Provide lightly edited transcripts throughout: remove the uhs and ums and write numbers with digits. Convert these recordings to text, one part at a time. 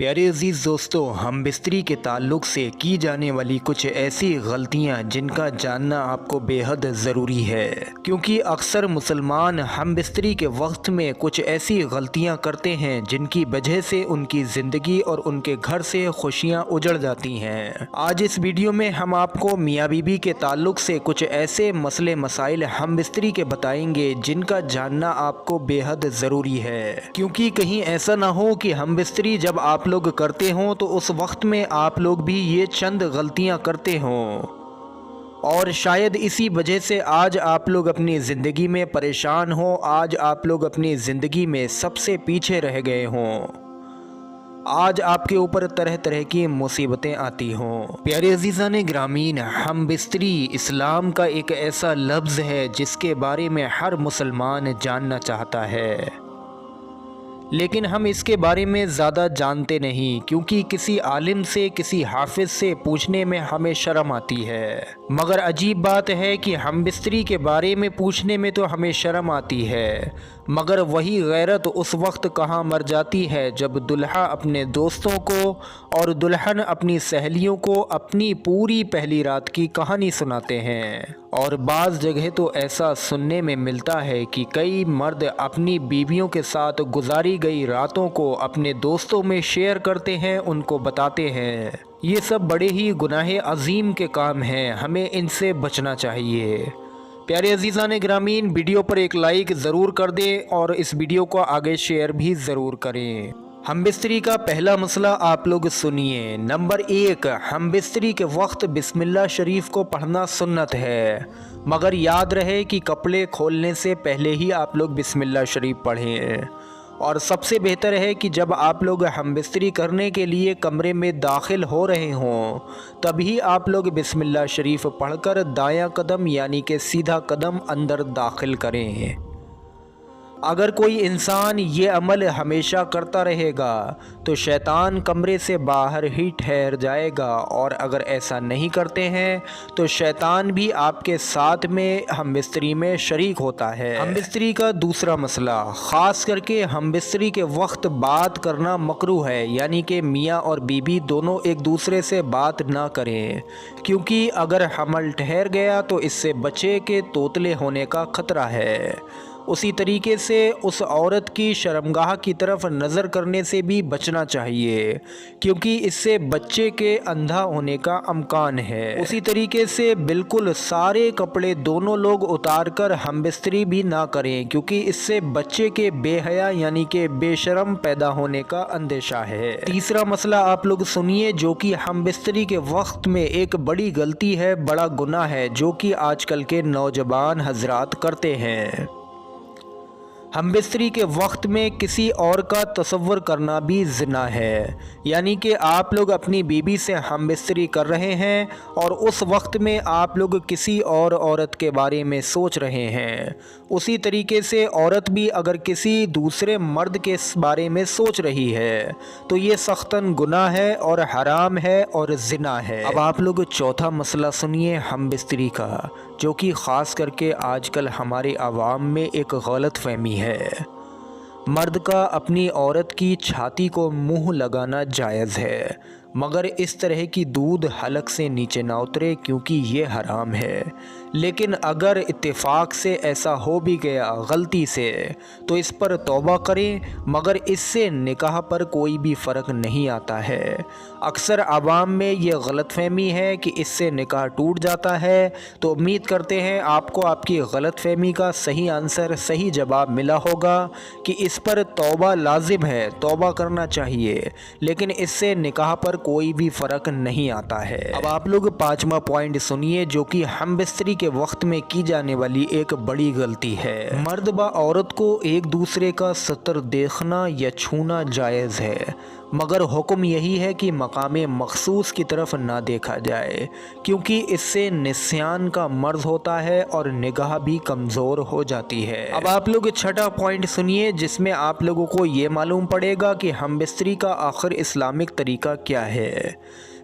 प्यारे अजीज़ दोस्तों, हम बिस्तरी के ताल्लुक़ से की जाने वाली कुछ ऐसी गलतियां जिनका जानना आपको बेहद ज़रूरी है, क्योंकि अक्सर मुसलमान हम बिस्तरी के वक्त में कुछ ऐसी गलतियां करते हैं जिनकी वजह से उनकी ज़िंदगी और उनके घर से खुशियां उजड़ जाती हैं। आज इस वीडियो में हम आपको मियाँ बीबी के ताल्लुक़ से कुछ ऐसे मसले मसाइल हम बिस्तरी के बताएंगे जिनका जानना आपको बेहद ज़रूरी है, क्योंकि कहीं ऐसा ना हो कि हम बिस्तरी जब आप लोग करते हों तो उस वक्त में आप लोग भी ये चंद गलतियां करते हों और शायद इसी वजह से आज आप लोग अपनी ज़िंदगी में परेशान हो, आज आप लोग अपनी ज़िंदगी में सबसे पीछे रह गए हों, आज आपके ऊपर तरह तरह की मुसीबतें आती हों। प्यारे अजीज़ान ग्रामीन, हम बिस्तरी इस्लाम का एक ऐसा लफ्ज़ है जिसके बारे में हर मुसलमान जानना चाहता है, लेकिन हम इसके बारे में ज़्यादा जानते नहीं, क्योंकि किसी आलिम से, किसी हाफिज़ से पूछने में हमें शर्म आती है। मगर अजीब बात है कि हम बिस्तरी के बारे में पूछने में तो हमें शर्म आती है, मगर वही गैरत उस वक्त कहाँ मर जाती है जब दुल्हा अपने दोस्तों को और दुल्हन अपनी सहेलियों को अपनी पूरी पहली रात की कहानी सुनाते हैं। और बाज़ जगह तो ऐसा सुनने में मिलता है कि कई मर्द अपनी बीवियों के साथ गुजारी गई रातों को अपने दोस्तों में शेयर करते हैं, उनको बताते हैं। ये सब बड़े ही गुनाह अजीम के काम हैं, हमें इनसे बचना चाहिए। प्यारे अजीज़ान ग्रामीन, वीडियो पर एक लाइक ज़रूर कर दें और इस वीडियो को आगे शेयर भी ज़रूर करें। हम बिस्तरी का पहला मसला आप लोग सुनिए। नंबर 1, हम बिस्तरी के वक्त बिस्मिल्लाह शरीफ को पढ़ना सुन्नत है, मगर याद रहे कि कपड़े खोलने से पहले ही आप लोग बिस्मिल्लाह शरीफ पढ़ें। और सबसे बेहतर है कि जब आप लोग हम बिस्तरी करने के लिए कमरे में दाखिल हो रहे हों तभी आप लोग बिस्मिल्लाह शरीफ पढ़कर दायां कदम यानी कि सीधा कदम अंदर दाखिल करें। अगर कोई इंसान ये अमल हमेशा करता रहेगा तो शैतान कमरे से बाहर ही ठहर जाएगा, और अगर ऐसा नहीं करते हैं तो शैतान भी आपके साथ में हम बिस्तरी में शरीक होता है। हम बिस्तरी का दूसरा मसला, ख़ास करके हम बिस्तरी के वक्त बात करना मकरूह है, यानी कि मियाँ और बीबी दोनों एक दूसरे से बात ना करें, क्योंकि अगर हमल ठहर गया तो इससे बच्चे के तोतले होने का ख़तरा है। उसी तरीके से उस औरत की शर्मगाह की तरफ नज़र करने से भी बचना चाहिए, क्योंकि इससे बच्चे के अंधा होने का अमकान है। उसी तरीके से बिल्कुल सारे कपड़े दोनों लोग उतार कर हम बिस्तरी भी ना करें, क्योंकि इससे बच्चे के बेहया यानी कि बेशरम पैदा होने का अंदेशा है। तीसरा मसला आप लोग सुनिए, जो कि हम बिस्तरी के वक्त में एक बड़ी गलती है, बड़ा गुनाह है, जो कि आजकल के नौजवान हजरात करते हैं। हम बिस्तरी के वक्त में किसी और का तसव्वुर करना भी ज़िना है, यानी कि आप लोग अपनी बीबी से हम बिस्तरी कर रहे हैं और उस वक्त में आप लोग किसी और औरत के बारे में सोच रहे हैं। उसी तरीके से औरत भी अगर किसी दूसरे मर्द के बारे में सोच रही है तो ये सख्तन गुनाह है और हराम है और ज़िना है। अब आप लोग चौथा मसला सुनिए हम बिस्तरी का, जो कि ख़ास करके आजकल हमारे आवाम में एक गलत फहमी है। मर्द का अपनी औरत की छाती को मुंह लगाना जायज़ है, मगर इस तरह की दूध हलक से नीचे ना उतरे, क्योंकि ये हराम है। लेकिन अगर इत्तेफाक से ऐसा हो भी गया गलती से तो इस पर तौबा करें, मगर इससे निकाह पर कोई भी फ़र्क नहीं आता है। अक्सर आवाम में ये गलतफहमी है कि इससे निकाह टूट जाता है, तो उम्मीद करते हैं आपको आपकी गलतफहमी का सही आंसर, सही जवाब मिला होगा कि इस पर तौबा लाजिम है, तौबा करना चाहिए, लेकिन इससे निकाह पर कोई भी फ़र्क नहीं आता है। अब आप लोग पाँचवा पॉइंट सुनिए, जो कि हम बिस्तरी के वक्त में की जाने वाली एक बड़ी गलती है। मर्द व औरत को एक दूसरे का सतर देखना या छूना जायज़ है, मगर हुक्म यही है कि मकामे मखसूस की तरफ ना देखा जाए, क्योंकि इससे निस्यान का मर्ज होता है और निगाह भी कमज़ोर हो जाती है। अब आप लोग छठा पॉइंट सुनिए, जिसमें आप लोगों को ये मालूम पड़ेगा कि हम बिस्तरी का आखिर इस्लामिक तरीका क्या है।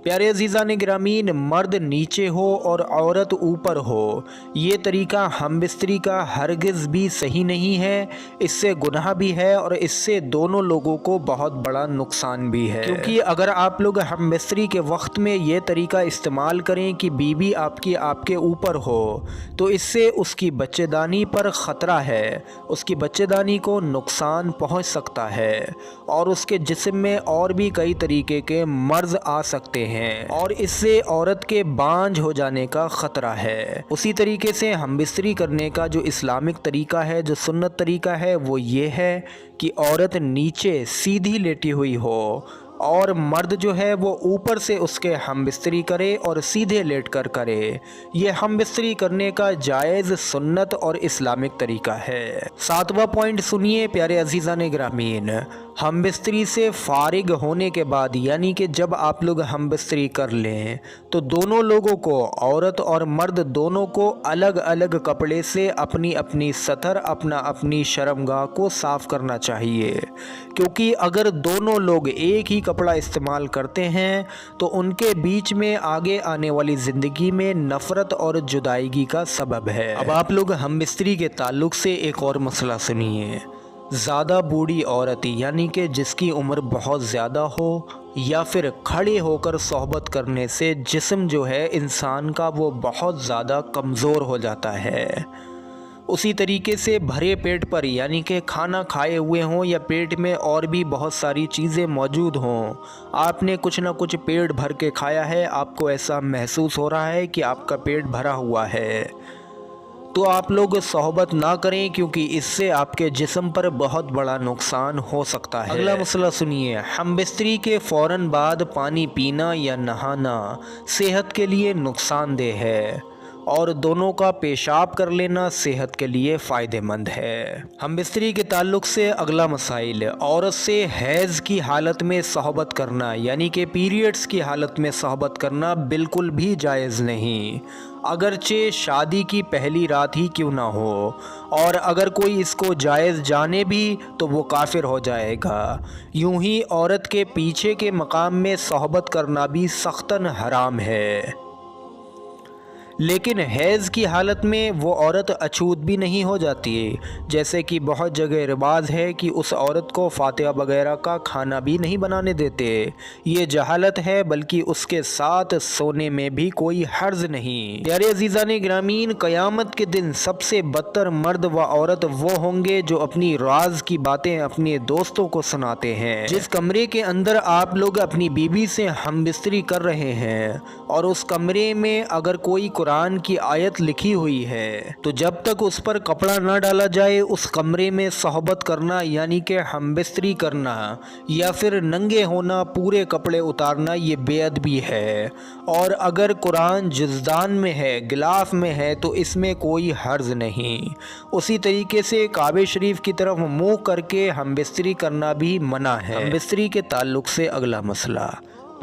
प्यारे अजीज़ान गिरामीन, मर्द नीचे हो और औरत ऊपर हो, ये तरीका हम बिस्तरी का हरगिज़ भी सही नहीं है। इससे गुनाह भी है और इससे दोनों लोगों को बहुत बड़ा नुकसान भी है। क्योंकि अगर आप लोग हम बिस्तरी के वक्त में ये तरीका इस्तेमाल करें कि बीवी आपकी आपके ऊपर हो, तो इससे उसकी बच्चेदानी पर ख़तरा है, उसकी बच्चेदानी को नुकसान पहुँच सकता है और उसके जिस्म में और भी कई तरीके के मर्ज़ आ सकते हैं और इससे औरत के बांझ हो जाने का ख़तरा है। उसी तरीके से हम बिस्तरी करने का जो इस्लामिक तरीका है, जो सुन्नत तरीका है, वो ये है कि औरत नीचे सीधी लेटी हुई हो और मर्द जो है वो ऊपर से उसके हम बिस्तरी करे और सीधे लेट कर करे। ये हम बिस्तरी करने का जायज़ सुन्नत और इस्लामिक तरीका है। 7वां पॉइंट सुनिए प्यारे अजीज़ान गिरामीन, हम बिस्तरी से फारिग होने के बाद, यानी कि जब आप लोग हम बिस्तरी कर लें, तो दोनों लोगों को, औरत और मर्द दोनों को अलग अलग कपड़े से अपनी अपनी सतर, अपनी शर्मगाह को साफ़ करना चाहिए। क्योंकि अगर दोनों लोग एक ही कपड़ा इस्तेमाल करते हैं तो उनके बीच में आगे आने वाली ज़िंदगी में नफ़रत और जुदाईगी का सबब है। अब आप लोग हम बिस्तरी के ताल्लुक़ से एक और मसला सुनिए। ज़्यादा बूढ़ी औरत, यानी कि जिसकी उम्र बहुत ज़्यादा हो, या फिर खड़े होकर सोहबत करने से जिस्म जो है इंसान का वो बहुत ज़्यादा कमज़ोर हो जाता है। उसी तरीके से भरे पेट पर, यानी कि खाना खाए हुए हों या पेट में और भी बहुत सारी चीज़ें मौजूद हों, आपने कुछ ना कुछ पेट भर के खाया है, आपको ऐसा महसूस हो रहा है कि आपका पेट भरा हुआ है, तो आप लोग सोहबत ना करें, क्योंकि इससे आपके जिस्म पर बहुत बड़ा नुकसान हो सकता है। अगला मसला सुनिए। हम बिस्तरी के फ़ौरन बाद पानी पीना या नहाना सेहत के लिए नुकसानदेह है और दोनों का पेशाब कर लेना सेहत के लिए फ़ायदेमंद है। हम बिस्तरी के ताल्लुक़ से अगला मसाइल, औरत से हैज़ की हालत में सोहबत करना, यानी कि पीरियड्स की हालत में सोहबत करना बिल्कुल भी जायज़ नहीं, अगरचे शादी की पहली रात ही क्यों ना हो। और अगर कोई इसको जायज़ जाने भी तो वो काफिर हो जाएगा। यूं ही औरत के पीछे के मकाम में सोहबत करना भी सख्तन हराम है। लेकिन हैज़ की हालत में वो औरत अछूत भी नहीं हो जाती, जैसे कि बहुत जगह रिवाज है कि उस औरत को फातिहा वगैरह का खाना भी नहीं बनाने देते। ये जहालत है, बल्कि उसके साथ सोने में भी कोई हर्ज नहीं। प्यारे अजीज़ान गिरामीन, क़यामत के दिन सबसे बदतर मर्द व औरत वो होंगे जो अपनी राज की बातें अपने दोस्तों को सुनाते हैं। जिस कमरे के अंदर आप लोग अपनी बीबी से हम बिस्तरी कर रहे हैं और उस कमरे में अगर कोई कुरान की आयत लिखी हुई है, तो जब तक उस पर कपड़ा ना डाला जाए उस कमरे में सोहबत करना, यानी कि हम बिस्तरी करना या फिर नंगे होना, पूरे कपड़े उतारना, ये बेअदबी है। और अगर कुरान जुज़दान में है, गिलाफ में है, तो इसमें कोई हर्ज नहीं। उसी तरीके से काबे शरीफ की तरफ मुँह करके हम बिस्तरी करना भी मना है। हम बिस्तरी के ताल्लुक़ से अगला मसला,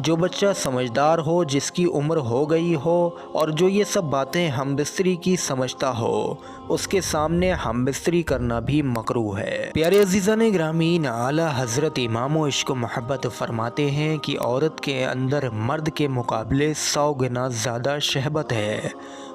जो बच्चा समझदार हो, जिसकी उम्र हो गई हो और जो ये सब बातें हम बिस्तरी की समझता हो, उसके सामने हम बिस्तरी करना भी मकरूह है। प्यारे अजीज़ान गिरामीन, आला हज़रत इमाम इश्क़ व मोहब्बत फरमाते हैं कि औरत के अंदर मर्द के मुकाबले 100 गुना ज़्यादा शहबत है,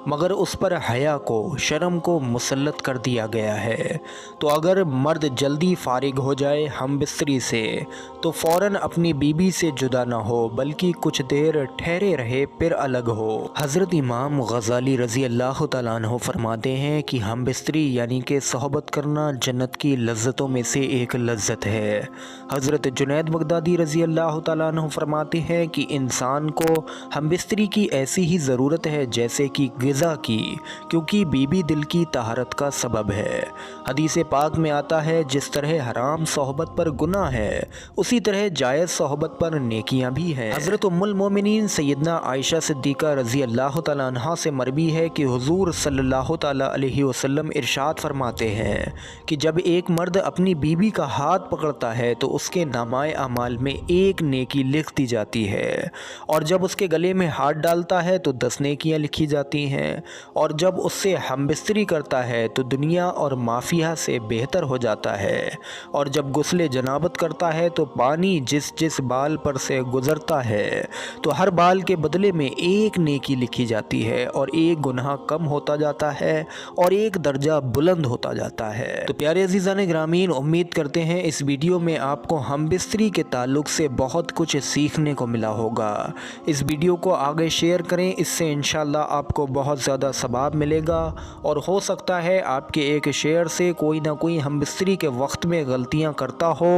मगर उस पर हया को, शर्म को मुसल्लत कर दिया गया है। तो अगर मर्द जल्दी फारिग हो जाए हम बिस्तरी से, तो फ़ौरन अपनी बीबी से जुदा ना हो, बल्कि कुछ देर ठहरे रहे फिर अलग हो। हज़रत इमाम गज़ाली रज़ी अल्लाह तआला अन्हु फरमाते हैं कि हम बिस्तरी यानी कि सोहबत करना जन्नत की लज्जतों में से एक लज्जत है। हज़रत जुनैद बगदादी रज़ी अल्लाह तआला अन्हु फरमाते हैं कि इंसान को हम बिस्तरी की ऐसी ही ज़रूरत है जैसे कि ग़िज़ा की, क्योंकि बीबी दिल की तहारत का सबब है। हदीस पाक में आता है, जिस तरह हराम सोहबत पर गुनाह है, उसी तरह जायज़ सोहबत पर नेकियां भी हैं। हज़रत उम्मुल मोमिनीन सैयदना आयशा सिद्दीक़ा रज़ी अल्लाह तआला अन्हा से मरवी है कि हुज़ूर सल्लल्लाहु तआला अलैहि वसल्लम इरशाद फरमाते हैं कि जब एक मर्द अपनी बीवी का हाथ पकड़ता है तो उसके नामाए अमाल में 1 नेकी लिख दी जाती है, और जब उसके गले में हाथ डालता है तो 10 नेकियां लिखी जाती हैं, और जब उससे हमबिस्तरी करता है तो दुनिया और माफिया से बेहतर हो जाता है, और जब गुस्ले जनाबत करता है तो पानी जिस जिस बाल पर से गुजरता है तो हर बाल के बदले में 1 नेकी लिखी जाती है, और 1 गुनाह कम होता जाता है और 1 दर्जा बुलंद होता जाता है। तो प्यारे अज़ीज़ान ग्रामीन, उम्मीद करते हैं इस वीडियो में आपको हमबिस्तरी के ताल्लुक़ से बहुत कुछ सीखने को मिला होगा। इस वीडियो को आगे शेयर करें, इससे इंशाल्लाह आपको बहुत ज़्यादा सवाब मिलेगा, और हो सकता है आपके एक शेयर से कोई ना कोई हमबिस्तरी के वक्त में गलतियाँ करता हो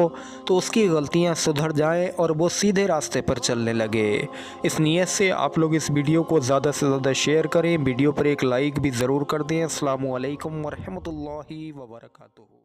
तो उसकी गलतियाँ सुधर जाएँ और वो सीधे रास्ते पर चलने लगे। इस नीयत से आप लोग इस वीडियो को ज़्यादा से ज़्यादा शेयर करें, वीडियो पर एक लाइक भी ज़रूर कर दें। अस्सलामु अलैकुम वरहमतुल्लाहि वबरकातुहू।